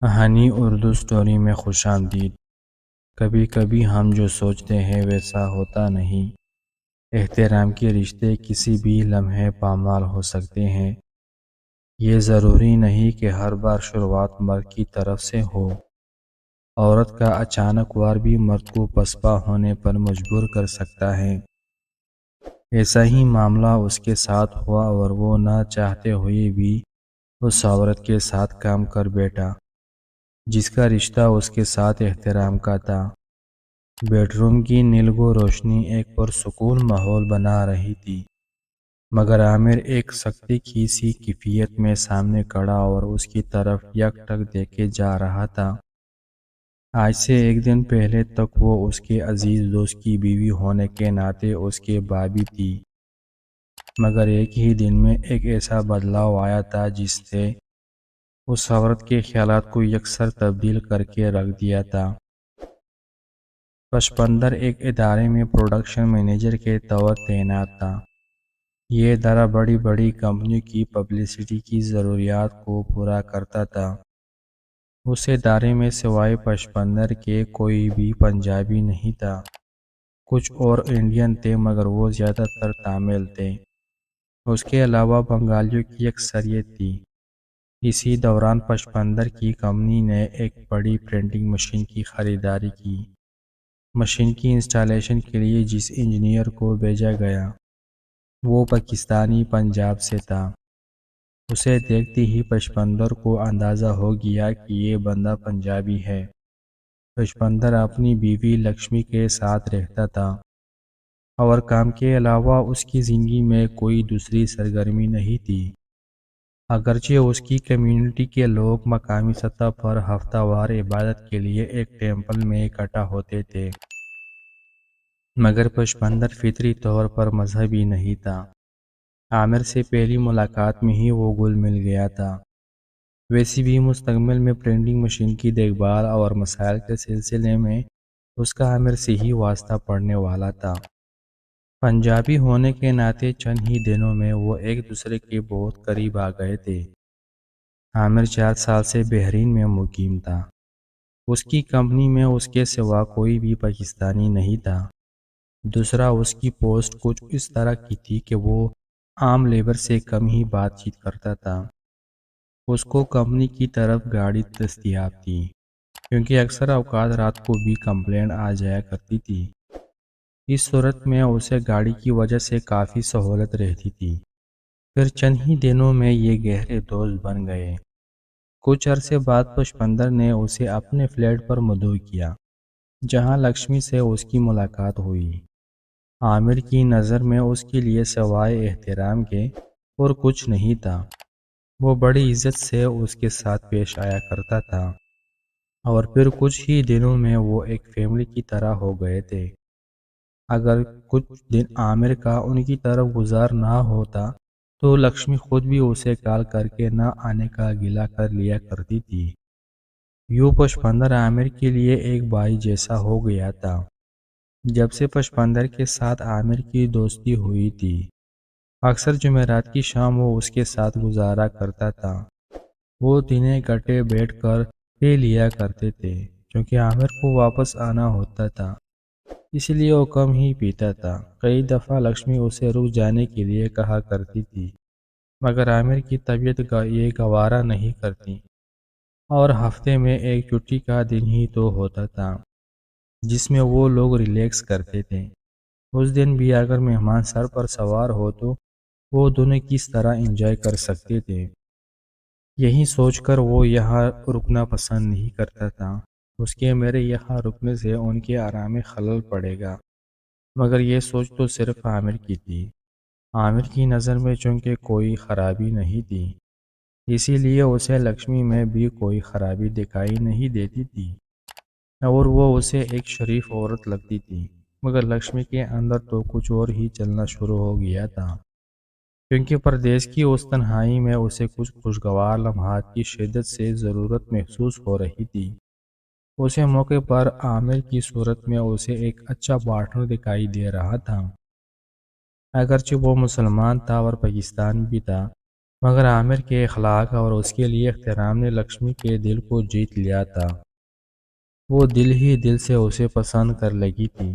کہانی اردو اسٹوری میں خوش آمدید۔ کبھی کبھی ہم جو سوچتے ہیں ویسا ہوتا نہیں۔ احترام کے رشتے کسی بھی لمحے پامال ہو سکتے ہیں۔ یہ ضروری نہیں کہ ہر بار شروعات مرد کی طرف سے ہو۔ عورت کا اچانک وار بھی مرد کو پسپا ہونے پر مجبور کر سکتا ہے۔ ایسا ہی معاملہ اس کے ساتھ ہوا اور وہ نہ چاہتے ہوئے بھی اس عورت کے ساتھ کام کر بیٹھا جس کا رشتہ اس کے ساتھ احترام کا تھا۔ بیڈ روم کی نیلگو روشنی ایک پرسکون ماحول بنا رہی تھی، مگر عامر ایک سکتے کی سی کیفیت میں سامنے کھڑا اور اس کی طرف یک ٹک دیکھے جا رہا تھا۔ آج سے ایک دن پہلے تک وہ اس کے عزیز دوست کی بیوی ہونے کے ناطے اس کے بابی تھی، مگر ایک ہی دن میں ایک ایسا بدلاؤ آیا تھا جس سے اس عورت کے خیالات کو یکسر تبدیل کر کے رکھ دیا تھا۔ پشپندر ایک ادارے میں پروڈکشن مینیجر کے طور تعینات تھا۔ یہ ادارہ بڑی بڑی کمپنیوں کی پبلسٹی کی ضروریات کو پورا کرتا تھا۔ اس ادارے میں سوائے پشپندر کے کوئی بھی پنجابی نہیں تھا۔ کچھ اور انڈین تھے مگر وہ زیادہ تر تامل تھے۔ اس کے علاوہ بنگالیوں کی اکثریت تھی۔ اسی دوران پشپندر کی کمپنی نے ایک بڑی پرنٹنگ مشین کی خریداری کی۔ مشین کی انسٹالیشن کے لیے جس انجینئر کو بھیجا گیا وہ پاکستانی پنجاب سے تھا۔ اسے دیکھتے ہی پشپندر کو اندازہ ہو گیا کہ یہ بندہ پنجابی ہے۔ پشپندر اپنی بیوی لکشمی کے ساتھ رہتا تھا اور کام کے علاوہ اس کی زندگی میں کوئی دوسری سرگرمی نہیں تھی۔ اگرچہ اس کی کمیونٹی کے لوگ مقامی سطح پر ہفتہ وار عبادت کے لیے ایک ٹیمپل میں اکٹھا ہوتے تھے، مگر پشپندر فطری طور پر مذہبی نہیں تھا۔ عامر سے پہلی ملاقات میں ہی وہ گل مل گیا تھا۔ ویسے بھی مستقبل میں پرنٹنگ مشین کی دیکھ بھال اور مسائل کے سلسلے میں اس کا عامر سے ہی واسطہ پڑنے والا تھا۔ پنجابی ہونے کے ناطے چند ہی دنوں میں وہ ایک دوسرے کے بہت قریب آ گئے تھے۔ عامر 4 سال سے بحرین میں مقیم تھا۔ اس کی کمپنی میں اس کے سوا کوئی بھی پاکستانی نہیں تھا۔ دوسرا، اس کی پوسٹ کچھ اس طرح کی تھی کہ وہ عام لیبر سے کم ہی بات چیت کرتا تھا۔ اس کو کمپنی کی طرف گاڑی دستیاب تھی، کیونکہ اکثر اوقات رات کو بھی کمپلینٹ آ جایا کرتی تھی۔ اس صورت میں اسے گاڑی کی وجہ سے کافی سہولت رہتی تھی۔ پھر چند ہی دنوں میں یہ گہرے دوست بن گئے۔ کچھ عرصے بعد پشپندر نے اسے اپنے فلیٹ پر مدعو کیا، جہاں لکشمی سے اس کی ملاقات ہوئی۔ عامر کی نظر میں اس کے لیے سوائے احترام کے اور کچھ نہیں تھا۔ وہ بڑی عزت سے اس کے ساتھ پیش آیا کرتا تھا، اور پھر کچھ ہی دنوں میں وہ ایک فیملی کی طرح ہو گئے تھے۔ اگر کچھ دن عامر کا ان کی طرف گزار نہ ہوتا تو لکشمی خود بھی اسے کال کر کے نہ آنے کا گلہ کر لیا کرتی تھی۔ یوں پشپندر عامر کے لیے ایک بھائی جیسا ہو گیا تھا۔ جب سے پشپندر کے ساتھ عامر کی دوستی ہوئی تھی، اکثر جمعرات کی شام وہ اس کے ساتھ گزارا کرتا تھا۔ وہ دنیں اکٹھے بیٹھ کر پی لیا کرتے تھے، کیونکہ عامر کو واپس آنا ہوتا تھا، اس لیے وہ کم ہی پیتا تھا۔ کئی دفعہ لکشمی اسے رک جانے کے لیے کہا کرتی تھی، مگر عامر کی طبیعت یہ گوارا نہیں کرتی، اور ہفتے میں ایک چھٹی کا دن ہی تو ہوتا تھا جس میں وہ لوگ ریلیکس کرتے تھے۔ اس دن بھی اگر مہمان سر پر سوار ہو تو وہ دونوں کس طرح انجوائے کر سکتے تھے، یہی سوچ کر وہ یہاں رکنا پسند نہیں کرتا تھا۔ اس کے میرے یہاں رکنے سے ان کے آرام میں خلل پڑے گا، مگر یہ سوچ تو صرف عامر کی تھی۔ عامر کی نظر میں چونکہ کوئی خرابی نہیں تھی، اسی لیے اسے لکشمی میں بھی کوئی خرابی دکھائی نہیں دیتی تھی، اور وہ اسے ایک شریف عورت لگتی تھی۔ مگر لکشمی کے اندر تو کچھ اور ہی چلنا شروع ہو گیا تھا، کیونکہ پردیس کی اس تنہائی میں اسے کچھ خوشگوار لمحات کی شدت سے ضرورت محسوس ہو رہی تھی۔ اسے موقع پر عامر کی صورت میں اسے ایک اچھا پارٹنر دکھائی دے رہا تھا۔ اگرچہ وہ مسلمان تھا اور پاکستان بھی تھا، مگر عامر کے اخلاق اور اس کے لیے احترام نے لکشمی کے دل کو جیت لیا تھا۔ وہ دل ہی دل سے اسے پسند کر لگی تھی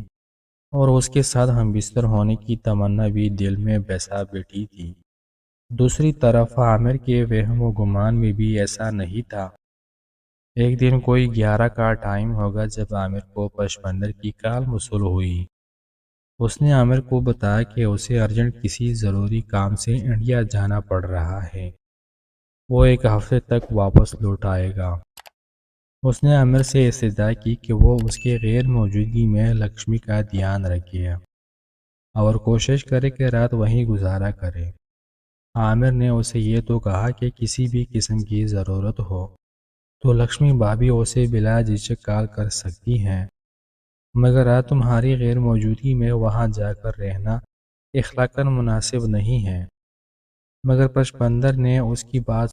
اور اس کے ساتھ ہم بستر ہونے کی تمنا بھی دل میں بسا بیٹھی تھی۔ دوسری طرف عامر کے وہم و گمان میں بھی ایسا نہیں تھا۔ ایک دن کوئی 11 کا ٹائم ہوگا جب عامر کو پش منظر کی کال موصول ہوئی۔ اس نے عامر کو بتایا کہ اسے ارجنٹ کسی ضروری کام سے انڈیا جانا پڑ رہا ہے، وہ ایک ہفتے تک واپس لوٹ آئے گا۔ اس نے عامر سے استدعا کی کہ وہ اس کے غیر موجودگی میں لکشمی کا دھیان رکھے اور کوشش کرے کہ رات وہیں گزارا کرے۔ عامر نے اسے یہ تو کہا کہ کسی بھی قسم کی ضرورت ہو تو لکشمی بھابھی اسے بلا جھجک کال کر سکتی ہیں، مگر رات تمہاری غیر موجودگی میں وہاں جا کر رہنا اخلاقاً مناسب نہیں ہے۔ مگر پشپندر نے اس کی بات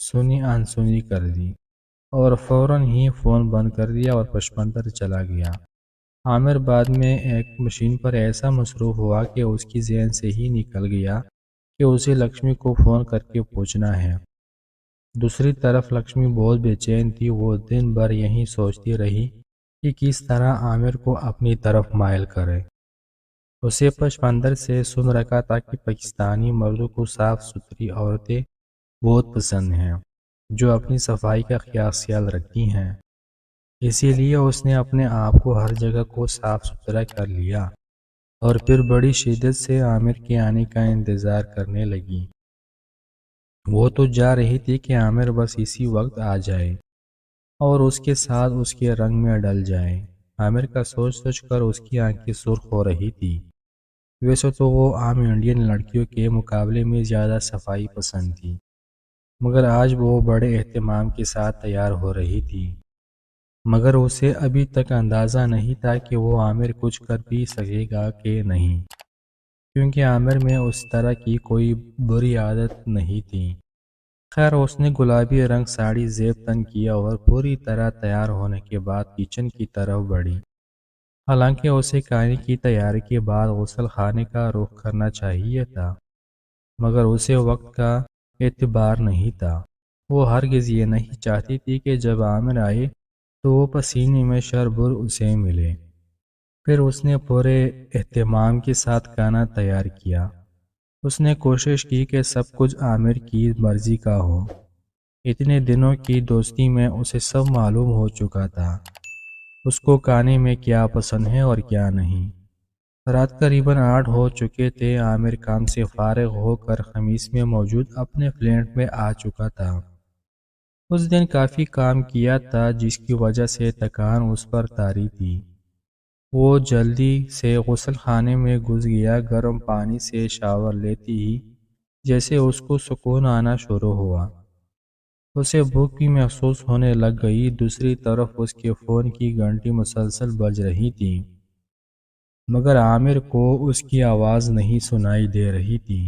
سنی انسنی کر دی اور فوراً ہی فون بند کر دیا اور پشپندر چلا گیا۔ عامر بعد میں ایک مشین پر ایسا مصروف ہوا کہ اس کی ذہن سے ہی نکل گیا کہ اسے لکشمی کو فون کر کے پوچھنا ہے۔ دوسری طرف لکشمی بہت بے چین تھی۔ وہ دن بھر یہی سوچتی رہی کہ کس طرح عامر کو اپنی طرف مائل کرے۔ اسے پشپندر سے سن رکھا تھا کہ پاکستانی مردوں کو صاف ستھری عورتیں بہت پسند ہیں جو اپنی صفائی کا خیال رکھتی ہیں۔ اسی لیے اس نے اپنے آپ کو ہر جگہ کو صاف ستھرا کر لیا اور پھر بڑی شدت سے عامر کے آنے کا انتظار کرنے لگی۔ وہ تو جا رہی تھی کہ عامر بس اسی وقت آ جائے اور اس کے ساتھ اس کے رنگ میں ڈل جائے۔ عامر کا سوچ سوچ کر اس کی آنکھیں سرخ ہو رہی تھی۔ ویسے تو وہ عام انڈین لڑکیوں کے مقابلے میں زیادہ صفائی پسند تھی، مگر آج وہ بڑے اہتمام کے ساتھ تیار ہو رہی تھی۔ مگر اسے ابھی تک اندازہ نہیں تھا کہ وہ عامر کچھ کر بھی سکے گا کہ نہیں، کیونکہ عامر میں اس طرح کی کوئی بری عادت نہیں تھی۔ خیر اس نے گلابی رنگ ساڑی زیب تن کیا اور پوری طرح تیار ہونے کے بعد کچن کی طرف بڑھی۔ حالانکہ اسے کھانے کی تیاری کے بعد غسل خانے کا رخ کرنا چاہیے تھا، مگر اسے وقت کا اعتبار نہیں تھا۔ وہ ہرگز یہ نہیں چاہتی تھی کہ جب عامر آئے تو وہ پسینے میں شربور اسے ملے۔ پھر اس نے پورے اہتمام کے ساتھ کھانا تیار کیا۔ اس نے کوشش کی کہ سب کچھ عامر کی مرضی کا ہو۔ اتنے دنوں کی دوستی میں اسے سب معلوم ہو چکا تھا، اس کو کھانے میں کیا پسند ہے اور کیا نہیں۔ رات قریباً 8 ہو چکے تھے۔ عامر کام سے فارغ ہو کر خمیس میں موجود اپنے فلیٹ میں آ چکا تھا۔ اس دن کافی کام کیا تھا جس کی وجہ سے تھکان اس پر طاری تھی۔ وہ جلدی سے غسل خانے میں گھس گیا۔ گرم پانی سے شاور لیتی ہی جیسے اس کو سکون آنا شروع ہوا۔ اسے بھوک بھی محسوس ہونے لگ گئی۔ دوسری طرف اس کے فون کی گھنٹی مسلسل بج رہی تھی، مگر عامر کو اس کی آواز نہیں سنائی دے رہی تھی۔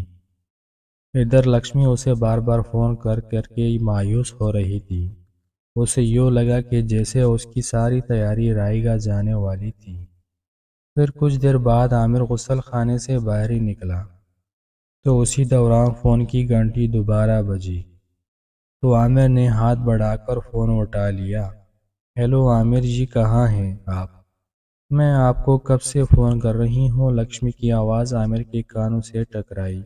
ادھر لکشمی اسے بار بار فون کر کے مایوس ہو رہی تھی۔ اسے یوں لگا کہ جیسے اس کی ساری تیاری رائے گاہ جانے والی تھی۔ پھر کچھ دیر بعد عامر غسل خانے سے باہر ہی نکلا تو اسی دوران فون کی گھنٹی دوبارہ بجی۔ تو عامر نے ہاتھ بڑھا کر فون اٹھا لیا۔ ہیلو عامر جی، کہاں ہیں آپ؟ میں آپ کو کب سے فون کر رہی ہوں۔ لکشمی کی آواز عامر کے کانوں سے ٹکرائی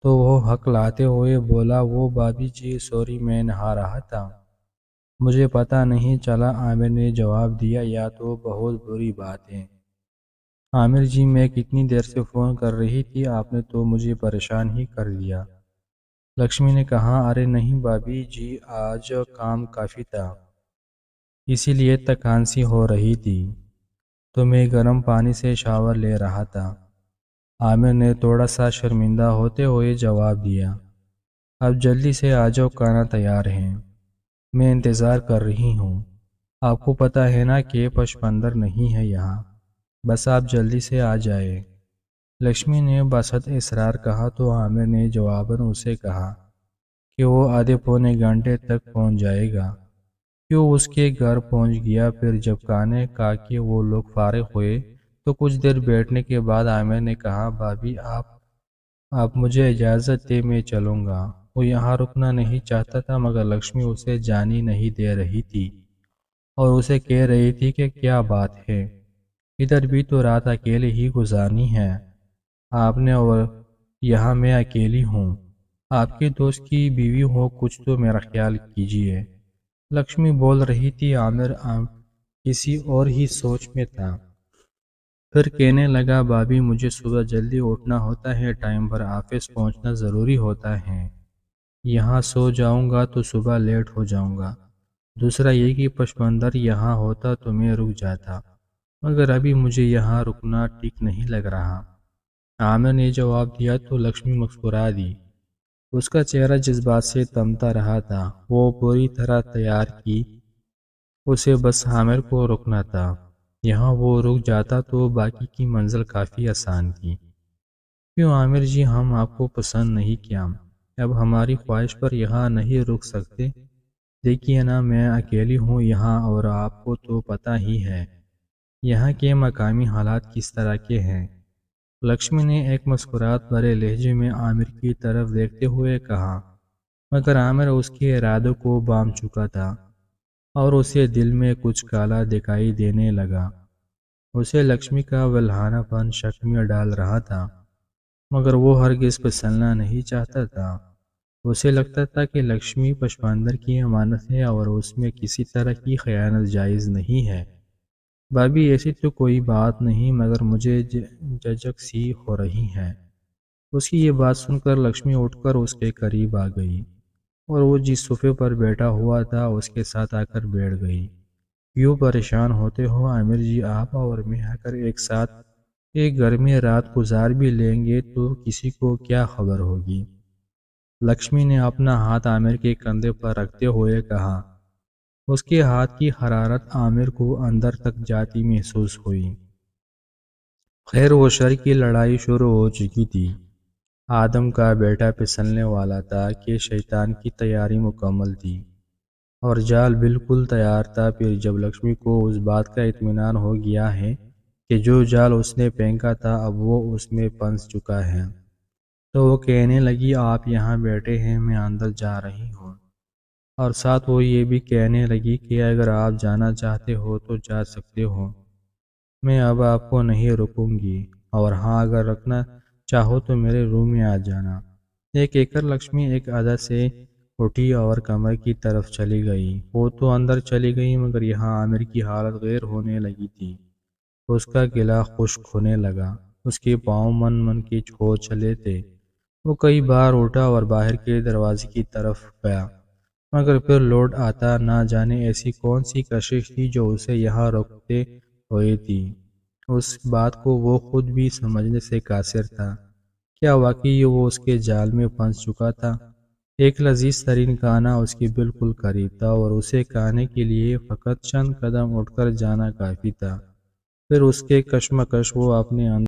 تو وہ ہکلاتے ہوئے بولا، وہ بھابھی جی سوری، میں نہا رہا تھا، مجھے پتہ نہیں چلا۔ عامر نے جواب دیا، یا تو بہت بری بات ہے۔ عامر جی میں کتنی دیر سے فون کر رہی تھی، آپ نے تو مجھے پریشان ہی کر دیا۔ لکشمی نے کہا، ارے نہیں بھابھی جی، آج کام کافی تھا، اسی لیے تھکان سی ہو رہی تھی، تو میں گرم پانی سے شاور لے رہا تھا۔ عامر نے تھوڑا سا شرمندہ ہوتے ہوئے جواب دیا، اب جلدی سے آ جاؤ، کھانا تیار ہے، میں انتظار کر رہی ہوں۔ آپ کو پتہ ہے نا کہ پشپندر نہیں ہے یہاں، بس آپ جلدی سے آ جائے۔ لکشمی نے بسط اصرار کہا تو عامر نے جواباً اسے کہا کہ وہ آدھے پونے گھنٹے تک پہنچ جائے گا۔ کیوں اس کے گھر پہنچ گیا۔ پھر جب کھانے کھا کے وہ لوگ فارغ ہوئے تو کچھ دیر بیٹھنے کے بعد عامر نے کہا، بھابھی آپ مجھے اجازت دے، میں چلوں گا۔ وہ یہاں رکنا نہیں چاہتا تھا، مگر لکشمی اسے جانے نہیں دے رہی تھی اور اسے کہہ رہی تھی کہ کیا بات ہے، ادھر بھی تو رات اکیلے ہی گزارنی ہے آپ نے، اور یہاں میں اکیلی ہوں، آپ کے دوست کی بیوی ہو، کچھ تو میرا خیال کیجیے۔ لکشمی بول رہی تھی۔ عامر کسی اور ہی سوچ میں تھا، پھر کہنے لگا بھابھی مجھے صبح جلدی اٹھنا ہوتا ہے، ٹائم پر آفس پہنچنا ضروری ہوتا ہے، یہاں سو جاؤں گا تو صبح لیٹ ہو جاؤں گا، دوسرا یہ کہ پشمندر یہاں ہوتا تو میں رک جاتا، مگر ابھی مجھے یہاں رکنا ٹھیک نہیں لگ رہا۔ عامر نے جواب دیا تو لکشمی مسکرا دی، اس کا چہرہ جذبات سے تمتا رہا تھا، وہ پوری طرح تیار کی، اسے بس عامر کو رکنا تھا، یہاں وہ رک جاتا تو باقی کی منزل کافی آسان تھی۔ کیوں عامر جی، ہم آپ کو پسند نہیں کیا؟ اب ہماری خواہش پر یہاں نہیں رک سکتے؟ دیکھیے نا، میں اکیلی ہوں یہاں، اور آپ کو تو پتہ ہی ہے یہاں کے مقامی حالات کس طرح کے ہیں۔ لکشمی نے ایک مسکراہٹ بھرے لہجے میں عامر کی طرف دیکھتے ہوئے کہا، مگر عامر اس کے ارادوں کو بام چکا تھا اور اسے دل میں کچھ کالا دکھائی دینے لگا۔ اسے لکشمی کا ولہانہ پن شک میں ڈال رہا تھا، مگر وہ ہرگز پھسلنا نہیں چاہتا تھا۔ اسے لگتا تھا کہ لکشمی پشماندر کی امانت ہے اور اس میں کسی طرح کی خیانت جائز نہیں ہے۔ بھابھی ایسی تو کوئی بات نہیں، مگر مجھے جھجک سی ہو رہی ہے۔ اس کی یہ بات سن کر لکشمی اٹھ کر اس کے قریب آ گئی اور وہ جس صوفے پر بیٹھا ہوا تھا اس کے ساتھ آ کر بیٹھ گئی۔ کیوں پریشان ہوتے ہو عامر جی؟ آپ اور میں اگر ایک ساتھ ایک گھر میں رات گزار بھی لیں گے تو کسی کو کیا خبر ہوگی؟ لکشمی نے اپنا ہاتھ عامر کے کندھے پر رکھتے ہوئے کہا۔ اس کے ہاتھ کی حرارت عامر کو اندر تک جاتی محسوس ہوئی۔ خیر و شر کی لڑائی شروع ہو چکی تھی۔ آدم کا بیٹا پھسلنے والا تھا کہ شیطان کی تیاری مکمل تھی اور جال بالکل تیار تھا۔ پھر جب لکشمی کو اس بات کا اطمینان ہو گیا ہے کہ جو جال اس نے پھینکا تھا اب وہ اس میں پھنس چکا ہے، تو وہ کہنے لگی آپ یہاں بیٹھے ہیں، میں اندر جا رہی ہوں، اور ساتھ وہ یہ بھی کہنے لگی کہ اگر آپ جانا چاہتے ہو تو جا سکتے ہو، میں اب آپ کو نہیں رکوں گی، اور ہاں اگر رکنا چاہو تو میرے روم میں آ جانا۔ ایک ایک کر لکشمی ایک ادا سے اٹھی اور کمرے کی طرف چلی گئی۔ وہ تو اندر چلی گئی، مگر یہاں عامر کی حالت غیر ہونے لگی تھی۔ اس کا گلا خشک ہونے لگا، اس کے پاؤں من کے ہو چلے تھے۔ وہ کئی بار اٹھا اور باہر کے دروازے کی طرف گیا، مگر پھر لوٹ آتا۔ نہ جانے ایسی کون سی کشش تھی جو اسے یہاں روکتے ہوئے تھی۔ اس بات کو وہ خود بھی سمجھنے سے قاصر تھا۔ کیا واقعی وہ اس کے جال میں پھنس چکا تھا؟ ایک لذیذ ترین کھانا اس کے بالکل قریب تھا اور اسے کھانے کے لیے فقط چند قدم اٹھ کر جانا کافی تھا۔ پھر اس کے کشمکش وہ اپنے اندر